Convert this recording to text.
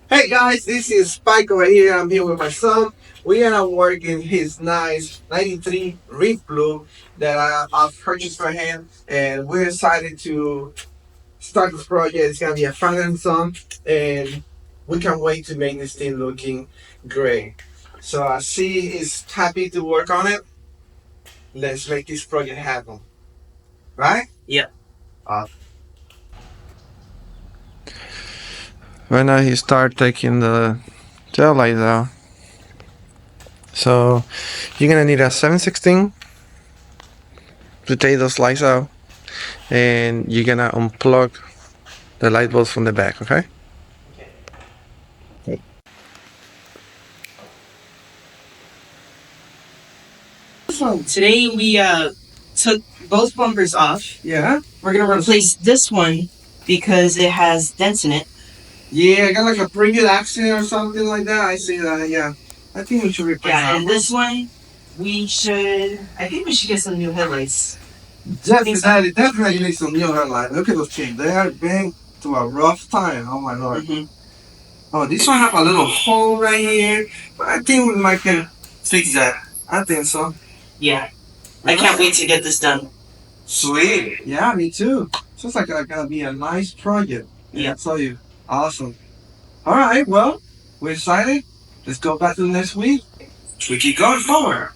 Hey guys, this is Spike over here. I'm here with my son. We are working his nice 93 Reef Blue that I've purchased for him, and we're excited to start this project. It's gonna be a father and son, and we can't wait to make this thing looking great. So I see he's happy to work on it. Let's make this project happen, right? Yeah. When I start taking the tail lights out. So you're gonna need a 716 to take those lights out, and you're gonna unplug the light bulbs from the back. Okay. Today we took both bumpers off. Yeah. We're gonna replace this one because it has dents in it. Yeah, I got like a previous accident or something like that. I see that. Yeah. I think we should replace Yeah, that. and this one I think we should get some new headlights. Definitely need some new headlights. Look at those chains. They are been through a rough time. Oh my lord. Oh, this one have a little hole right here, but I think we might can fix that. I think so. Yeah. I can't wait to get this done. Sweet. Yeah, me too. Sounds like it's gonna be a nice project. Yeah. I tell you. Awesome. All right. Well, we're excited. Let's go back to the next week. We keep going forward.